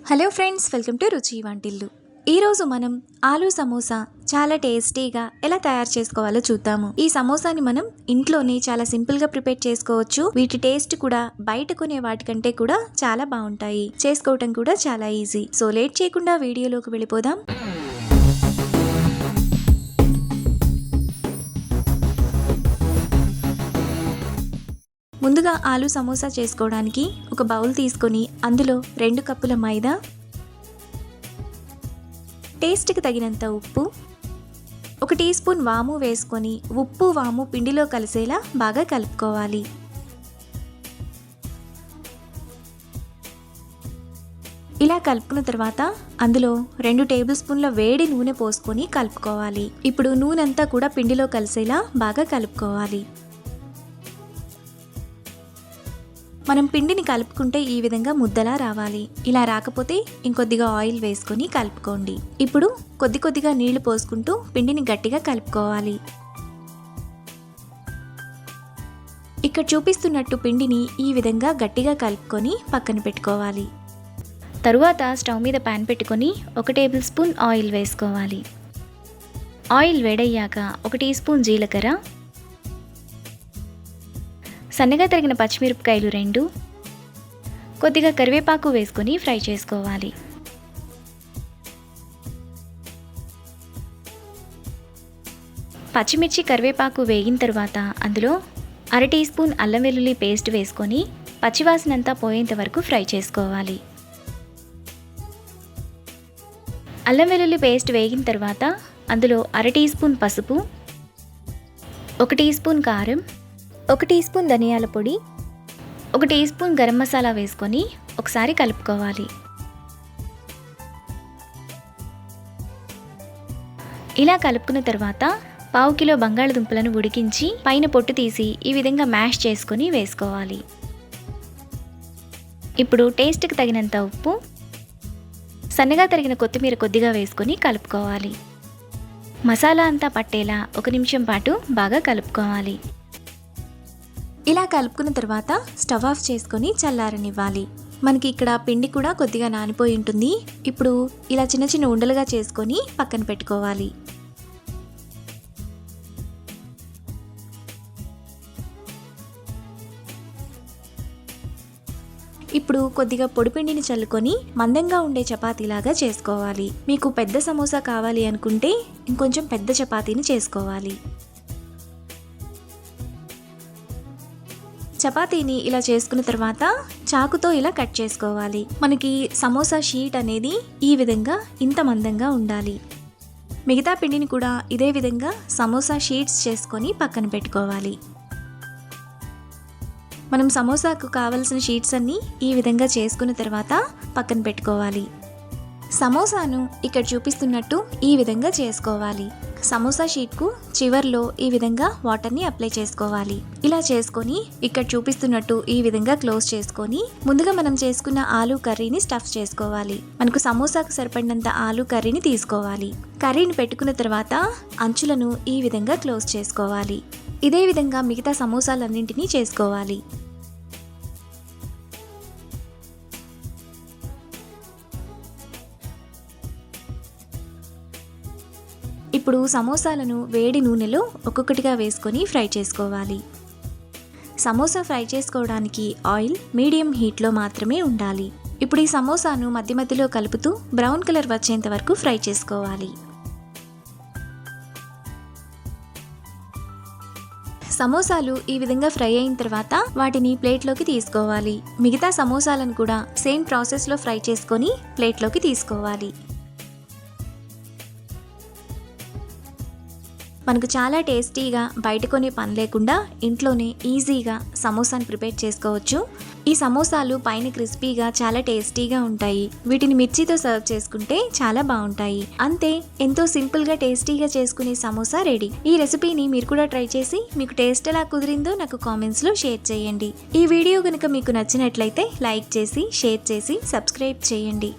Hello friends, welcome to రుచి వంటిల్లు. ఈరోజు మనం ఆలూ సమోసా చాలా టేస్టీగా ఎలా తయారు చేసుకోవాలో చూద్దాము. ఈ సమోసాని మనం ఇంట్లోనే చాలా సింపుల్గా ప్రిపేర్ చేసుకోవచ్చు. వీటి టేస్ట్ కూడా బయట కొనే వాటికంటే కూడా చాలా బాగుంటాయి. చేసుకోవటం కూడా చాలా ఈజీ. సో లేట్ చేయకుండా వీడియోలోకి వెళ్ళిపోదాం. ముందుగా ఆలూ సమోసా చేసుకోవడానికి ఒక బౌల్ తీసుకొని అందులో 2 కప్పుల మైదా, టేస్ట్కి తగినంత ఉప్పు, 1 టీ స్పూన్ వాము వేసుకొని ఉప్పు వాము పిండిలో కలిసేలా బాగా కలుపుకోవాలి. ఇలా కలుపుకున్న తర్వాత అందులో 2 టేబుల్ స్పూన్ల వేడి నూనె పోసుకొని కలుపుకోవాలి. ఇప్పుడు నూనె అంతా కూడా పిండిలో కలిసేలా బాగా కలుపుకోవాలి. మనం పిండిని కలుపుకుంటే ఈ విధంగా ముద్దలా రావాలి. ఇలా రాకపోతే ఇంకొద్దిగా ఆయిల్ వేసుకొని కలుపుకోండి. ఇప్పుడు కొద్దిగా నీళ్లు పోసుకుంటూ పిండిని గట్టిగా కలుపుకోవాలి. ఇక్కడ చూపిస్తున్నట్టు పిండిని ఈ విధంగా గట్టిగా కలుపుకొని పక్కన పెట్టుకోవాలి. తరువాత స్టవ్ మీద పాన్ పెట్టుకొని 1 టేబుల్ స్పూన్ ఆయిల్ వేసుకోవాలి. ఆయిల్ వేడయ్యాక 1 టీ స్పూన్ జీలకర్ర, సన్నగా తరిగిన పచ్చిమిరపకాయలు 2, కొద్దిగా కరివేపాకు వేసుకొని ఫ్రై చేసుకోవాలి. పచ్చిమిర్చి కరివేపాకు వేగిన తర్వాత అందులో 1/2 టీ స్పూన్ అల్లం వెల్లుల్లి పేస్ట్ వేసుకొని పచ్చివాసనంతా పోయేంత వరకు ఫ్రై చేసుకోవాలి. అల్లం వెల్లుల్లి పేస్ట్ వేగిన తర్వాత అందులో 1/2 టీ స్పూన్ పసుపు, 1 టీ స్పూన్ కారం, 1 టీ స్పూన్ ధనియాల పొడి, 1 టీ స్పూన్ గరం మసాలా వేసుకొని ఒకసారి కలుపుకోవాలి. ఇలా కలుపుకున్న తర్వాత 1/2 కిలో బంగాళదుంపలను ఉడికించి పైన పొట్టు తీసి ఈ విధంగా మ్యాష్ చేసుకొని వేసుకోవాలి. ఇప్పుడు టేస్ట్కి తగినంత ఉప్పు, సన్నగా తరిగిన కొత్తిమీర కొద్దిగా వేసుకొని కలుపుకోవాలి. మసాలా అంతా పట్టేలా 1 నిమిషం పాటు బాగా కలుపుకోవాలి. ఇలా కలుపుకున్న తర్వాత స్టవ్ ఆఫ్ చేసుకొని చల్లారనివ్వాలి. మనకి ఇక్కడ పిండి కూడా కొద్దిగా నానిపోయి ఉంటుంది. ఇప్పుడు ఇలా చిన్న చిన్న ఉండలుగా చేసుకొని పక్కన పెట్టుకోవాలి. ఇప్పుడు కొద్దిగా పొడిపిండిని చల్లుకొని మందంగా ఉండే చపాతీలాగా చేసుకోవాలి. మీకు పెద్ద సమోసా కావాలి అనుకుంటే ఇంకొంచెం పెద్ద చపాతీని చేసుకోవాలి. చపాతీని ఇలా చేసుకున్న తర్వాత చాకుతో ఇలా కట్ చేసుకోవాలి. మనకి సమోసా షీట్ అనేది ఈ విధంగా ఇంత మందంగా ఉండాలి. మిగతా పిండిని కూడా ఇదే విధంగా సమోసా షీట్స్ చేసుకొని పక్కన పెట్టుకోవాలి. మనం సమోసాకు కావలసిన షీట్స్ అన్నీ ఈ విధంగా చేసుకున్న తర్వాత పక్కన పెట్టుకోవాలి. సమోసాను ఇక్కడ చూపిస్తున్నట్టు ఈ విధంగా చేసుకోవాలి. సమోసా షీట్కు చివర్లో ఈ విధంగా వాటర్ని అప్లై చేసుకోవాలి. ఇలా చేసుకొని ఇక్కడ చూపిస్తున్నట్టు ఈ విధంగా క్లోజ్ చేసుకొని ముందుగా మనం చేసుకున్న ఆలూ కర్రీని స్టఫ్ చేసుకోవాలి. మనకు సమోసాకు సరిపడినంత ఆలూ కర్రీని తీసుకోవాలి. కర్రీని పెట్టుకున్న తర్వాత అంచులను ఈ విధంగా క్లోజ్ చేసుకోవాలి. ఇదే విధంగా మిగతా సమోసాలన్నింటినీ చేసుకోవాలి. ఇప్పుడు సమోసాలను వేడి నూనెలో ఒక్కొక్కటిగా వేసుకొని ఫ్రై చేసుకోవాలి. సమోసా ఫ్రై చేసుకోవడానికి ఆయిల్ మీడియం హీట్లో మాత్రమే ఉండాలి. ఇప్పుడు ఈ సమోసాను మధ్య మధ్యలో కలుపుతూ బ్రౌన్ కలర్ వచ్చేంత వరకు ఫ్రై చేసుకోవాలి. సమోసాలు ఈ విధంగా ఫ్రై అయిన తర్వాత వాటిని ప్లేట్లోకి తీసుకోవాలి. మిగతా సమోసాలను కూడా సేమ్ ప్రాసెస్లో ఫ్రై చేసుకొని ప్లేట్లోకి తీసుకోవాలి. మనకు చాలా టేస్టీగా బయట కొనే పని లేకుండా ఇంట్లోనే ఈజీగా సమోసాని ప్రిపేర్ చేసుకోవచ్చు. ఈ సమోసాలు పైన క్రిస్పీగా చాలా టేస్టీగా ఉంటాయి. వీటిని మిర్చితో సర్వ్ చేసుకుంటే చాలా బాగుంటాయి. అంతే, ఎంతో సింపుల్గా టేస్టీగా చేసుకునే సమోసా రెడీ. ఈ రెసిపీని మీరు కూడా ట్రై చేసి మీకు టేస్ట్ ఎలా కుదిరిందో నాకు కామెంట్స్లో షేర్ చేయండి. ఈ వీడియో కనుక మీకు నచ్చినట్లయితే లైక్ చేసి, షేర్ చేసి, సబ్స్క్రైబ్ చేయండి.